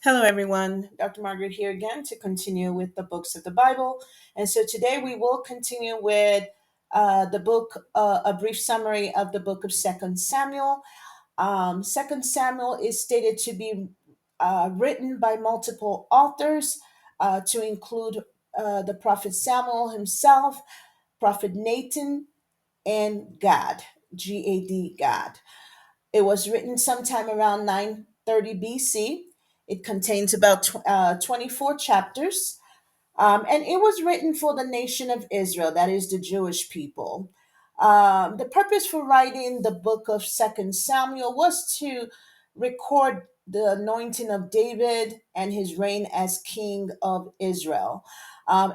Hello, everyone. Dr. Margaret here again to continue with the books of the Bible. And so today we will continue with a brief summary of the book of Second Samuel. Second Samuel is stated to be written by multiple authors, to include the prophet Samuel himself, prophet Nathan, and Gad, Gad, God. It was written sometime around 930 BC. It contains about 24 chapters, and it was written for the nation of Israel, that is the Jewish people. The purpose for writing the book of Second Samuel was to record the anointing of David and his reign as king of Israel.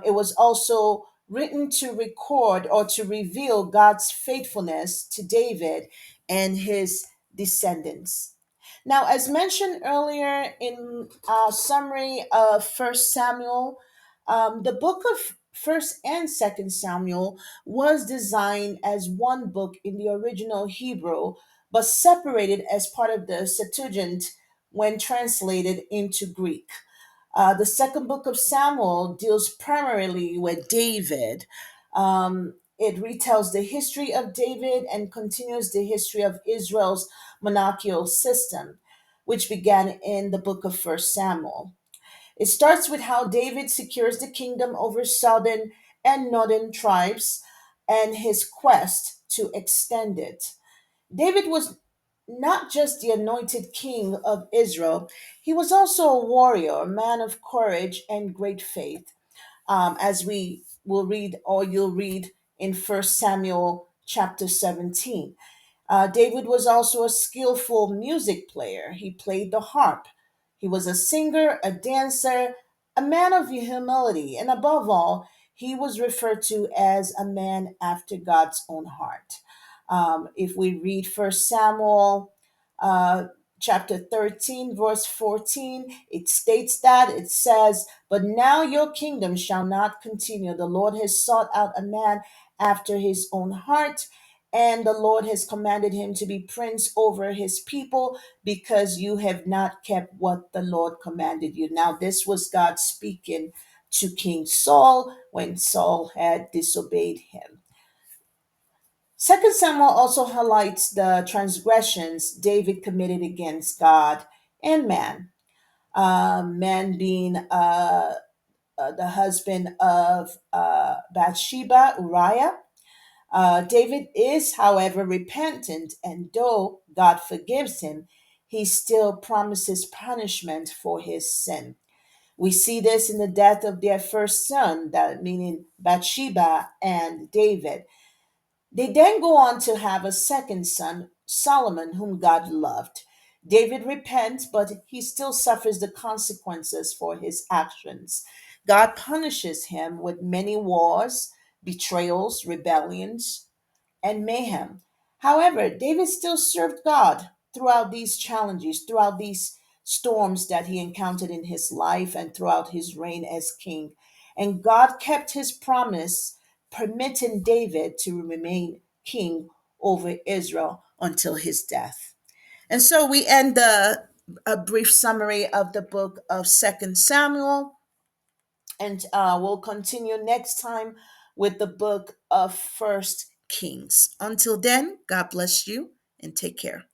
It was also written to record or to reveal God's faithfulness to David and his descendants. Now, as mentioned earlier in our summary of First Samuel, the book of First and Second Samuel was designed as one book in the original Hebrew, but separated as part of the Septuagint when translated into Greek. The second book of Samuel deals primarily with David. It retells the history of David and continues the history of Israel's monarchical system, which began in the book of First Samuel. It starts with how David secures the kingdom over southern and northern tribes and his quest to extend it. David was not just the anointed king of Israel, he was also a warrior, a man of courage and great faith, as we will read or you'll read in First Samuel chapter 17. David was also a skillful music player. He played the harp. He was a singer, a dancer, a man of humility, and above all, he was referred to as a man after God's own heart. If we read First Samuel uh, chapter 13, verse 14, it states that it says, "But now your kingdom shall not continue. The Lord has sought out a man after his own heart, and the Lord has commanded him to be prince over his people because you have not kept what the Lord commanded you." Now, this was God speaking to King Saul when Saul had disobeyed him. Second Samuel also highlights the transgressions David committed against God and man. Man being the husband of Bathsheba, Uriah. David is, however, repentant, and though God forgives him, he still promises punishment for his sin. We see this in the death of their first son, that meaning Bathsheba and David. They then go on to have a second son, Solomon, whom God loved. David repents, but he still suffers the consequences for his actions. God punishes him with many wars, betrayals, rebellions, and mayhem. However, David still served God throughout these challenges, throughout these storms that he encountered in his life, and throughout his reign as king. And God kept his promise, permitting David to remain king over Israel until his death. And so we end a brief summary of the book of Second Samuel, and we'll continue next time with the book of First Kings. Until then, God bless you and take care.